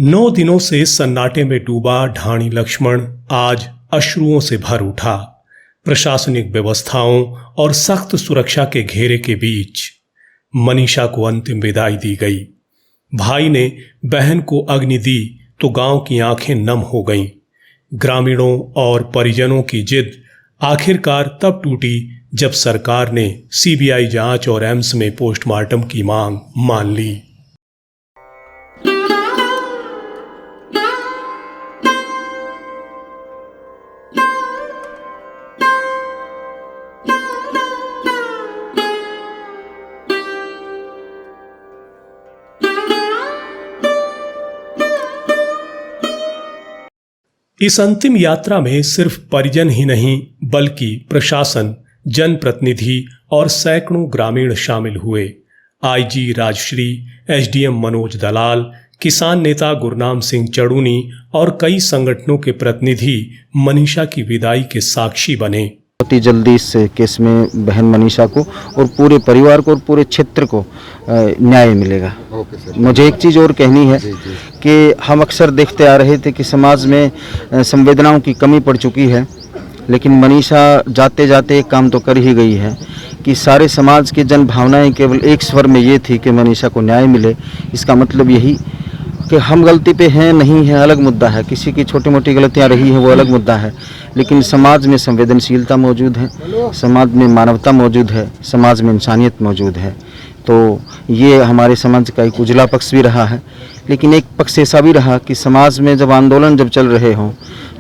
9 दिनों से सन्नाटे में डूबा ढाणी लक्ष्मण आज अश्रुओं से भर उठा। प्रशासनिक व्यवस्थाओं और सख्त सुरक्षा के घेरे के बीच मनीषा को अंतिम विदाई दी गई। भाई ने बहन को अग्नि दी तो गांव की आंखें नम हो गईं। ग्रामीणों और परिजनों की जिद आखिरकार तब टूटी जब सरकार ने सीबीआई जांच और एम्स में पोस्टमार्टम की मांग मान ली। इस अंतिम यात्रा में सिर्फ परिजन ही नहीं बल्कि प्रशासन, जनप्रतिनिधि और सैकड़ों ग्रामीण शामिल हुए। आईजी राजश्री, एसडीएम मनोज दलाल, किसान नेता गुरनाम सिंह चड़ूनी और कई संगठनों के प्रतिनिधि मनीषा की विदाई के साक्षी बने। बहुत ही जल्दी इस केस में बहन मनीषा को और पूरे परिवार को और पूरे क्षेत्र को न्याय मिलेगा। मुझे एक चीज़ और कहनी है कि हम अक्सर देखते आ रहे थे कि समाज में संवेदनाओं की कमी पड़ चुकी है, लेकिन मनीषा जाते जाते एक काम तो कर ही गई है कि सारे समाज की जन भावनाएं केवल एक स्वर में ये थी कि मनीषा को न्याय मिले। इसका मतलब यही कि हम गलती पे हैं नहीं है अलग मुद्दा है, किसी की छोटी मोटी गलतियां रही हैं वो अलग मुद्दा है, लेकिन समाज में संवेदनशीलता मौजूद है, समाज में मानवता मौजूद है, समाज में इंसानियत मौजूद है। तो ये हमारे समाज का एक उजला पक्ष भी रहा है, लेकिन एक पक्ष ऐसा भी रहा कि समाज में जब आंदोलन जब चल रहे हों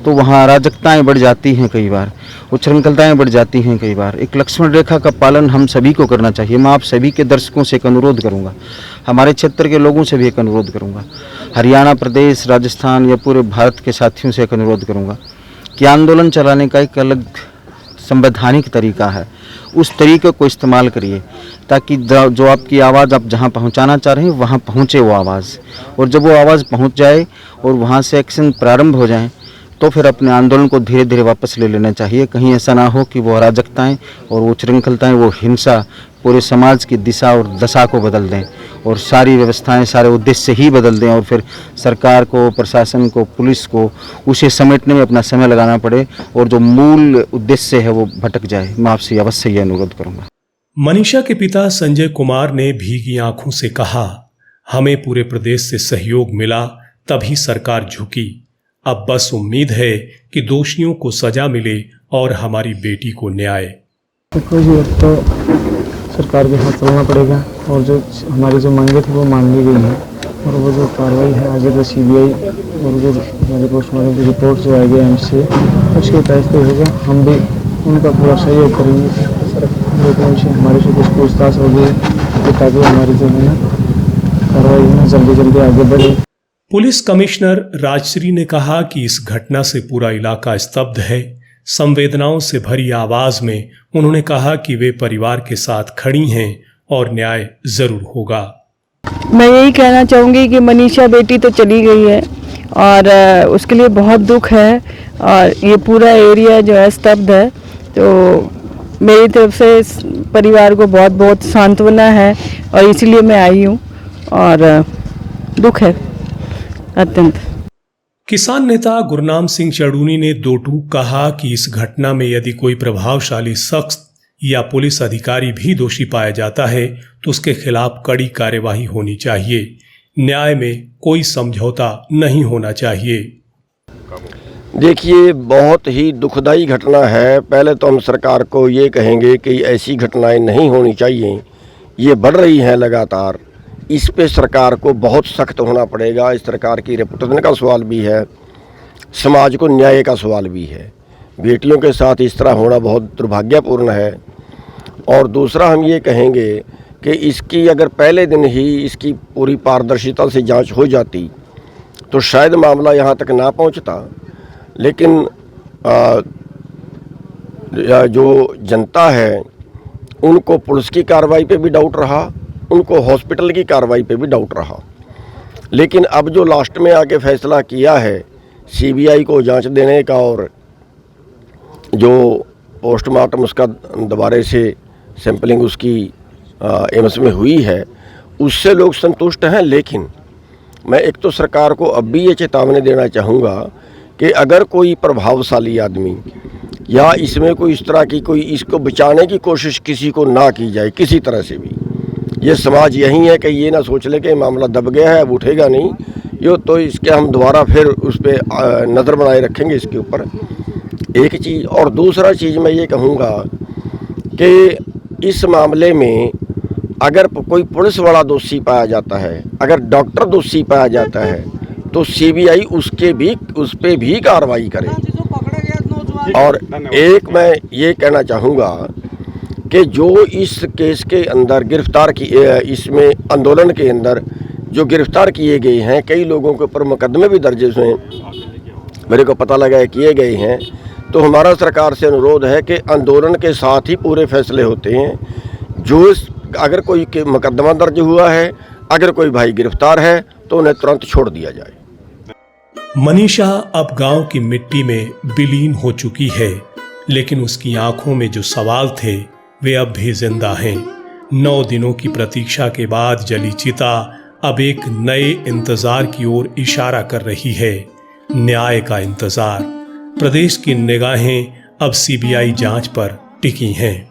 तो वहाँ अराजकताएँ बढ़ जाती हैं, कई बार उच्छृंखलताएँ बढ़ जाती हैं। कई बार एक लक्ष्मण रेखा का पालन हम सभी को करना चाहिए। मैं आप सभी के दर्शकों से एक अनुरोध करूँगा, हमारे क्षेत्र के लोगों से भी एक अनुरोध करूँगा, हरियाणा प्रदेश, राजस्थान या पूरे भारत के साथियों से एक अनुरोध करूँगा कि आंदोलन चलाने का एक अलग संवैधानिक तरीका है, उस तरीके को इस्तेमाल करिए ताकि जो आपकी आवाज़ आप जहाँ पहुँचाना चाह रहे हैं वहाँ पहुँचे वो आवाज़, और जब वो आवाज़ पहुँच जाए और वहाँ से एक्शन प्रारंभ हो जाए तो फिर अपने आंदोलन को धीरे धीरे वापस ले लेना चाहिए। कहीं ऐसा ना हो कि वो अराजकताएँ और वो उच्छृंखलताएँ, वो हिंसा पूरे समाज की दिशा और दशा को बदल दें और सारी व्यवस्थाएं, सारे उद्देश्य ही बदल दें और फिर सरकार को, प्रशासन को, पुलिस को उसे समेटने में अपना समय लगाना पड़े और जो मूल उद्देश्य है वो भटक जाए। मैं आपसे अवश्य ये अनुरोध करूँगा। मनीषा के पिता संजय कुमार ने भीगी आंखों से कहा, हमें पूरे प्रदेश से सहयोग मिला तभी सरकार झुकी। अब बस उम्मीद है कि दोषियों को सजा मिले और हमारी बेटी को न्याय। देखो जी, अब तो सरकार के साथ चलना पड़ेगा और जो हमारी जो मांगे थी वो मान ली गई है और वो जो कार्रवाई है आगे जो सीबीआई और जो हमारे पोस्टमार्टम की रिपोर्ट जो आएगी एम्स से उसके तहत होगा। हम भी उनका पूरा सहयोग करेंगे लेकिन हमारी से कुछ पूछताछ होगी ताकि हमारी जो है ना कार्रवाई है जल्दी जल्दी आगे बढ़े। पुलिस कमिश्नर राजश्री ने कहा कि इस घटना से पूरा इलाका स्तब्ध है। संवेदनाओं से भरी आवाज में उन्होंने कहा कि वे परिवार के साथ खड़ी हैं और न्याय जरूर होगा। मैं यही कहना चाहूँगी कि मनीषा बेटी तो चली गई है और उसके लिए बहुत दुख है और ये पूरा एरिया जो है स्तब्ध है। तो मेरी तरफ से परिवार को बहुत बहुत सांत्वना है और इसलिए मैं आई हूँ और दुख है अत्यंत। किसान नेता गुरनाम सिंह चड़ूनी ने दो टूक कहा कि इस घटना में यदि कोई प्रभावशाली शख्स या पुलिस अधिकारी भी दोषी पाया जाता है तो उसके खिलाफ कड़ी कार्यवाही होनी चाहिए। न्याय में कोई समझौता नहीं होना चाहिए। देखिए, बहुत ही दुखदाई घटना है। पहले तो हम सरकार को ये कहेंगे कि ऐसी घटनाएं नहीं होनी चाहिए, ये बढ़ रही हैं लगातार। इस पे सरकार को बहुत सख्त होना पड़ेगा। इस सरकार की रेपुटेशन का सवाल भी है, समाज को न्याय का सवाल भी है। बेटियों के साथ इस तरह होना बहुत दुर्भाग्यपूर्ण है। और दूसरा हम ये कहेंगे कि इसकी अगर पहले दिन ही इसकी पूरी पारदर्शिता से जांच हो जाती तो शायद मामला यहाँ तक ना पहुँचता। लेकिन जो जनता है उनको पुलिस की कार्रवाई पे भी डाउट रहा, उनको हॉस्पिटल की कार्रवाई पे भी डाउट रहा। लेकिन अब जो लास्ट में आके फैसला किया है सीबीआई को जांच देने का और जो पोस्टमार्टम उसका दोबारा से सैंपलिंग उसकी एम्स में हुई है, उससे लोग संतुष्ट हैं। लेकिन मैं एक तो सरकार को अब भी ये चेतावनी देना चाहूँगा कि अगर कोई प्रभावशाली आदमी या इसमें कोई इस तरह की कोई इसको बचाने की कोशिश किसी को ना की जाए किसी तरह से भी। ये समाज यही है कि ये ना सोच ले कि मामला दब गया है अब उठेगा नहीं, यो तो इसके हम दोबारा फिर उस पर नज़र बनाए रखेंगे इसके ऊपर, एक चीज़। और दूसरा चीज़ मैं ये कहूँगा कि इस मामले में अगर कोई पुलिस वाला दोषी पाया जाता है, अगर डॉक्टर दोषी पाया जाता है, तो सीबीआई उस पे भी कार्रवाई करे। और एक मैं ये कहना चाहूँगा कि जो इस केस के अंदर गिरफ्तार की इसमें आंदोलन के अंदर जो गिरफ्तार किए गए हैं, कई लोगों के ऊपर मुकदमे भी दर्ज हुए मेरे को पता लगा है किए गए हैं, तो हमारा सरकार से अनुरोध है कि आंदोलन के साथ ही पूरे फैसले होते हैं। जो अगर कोई के मुकदमा दर्ज हुआ है, अगर कोई भाई गिरफ्तार है तो उन्हें तुरंत छोड़ दिया जाए। मनीषा अब गांव की मिट्टी में विलीन हो चुकी है, लेकिन उसकी आंखों में जो सवाल थे वे अब भी जिंदा हैं। 9 दिनों की प्रतीक्षा के बाद जली चिता अब एक नए इंतजार की ओर इशारा कर रही है, न्याय का इंतजार। प्रदेश की निगाहें अब सीबीआई जांच पर टिकी हैं।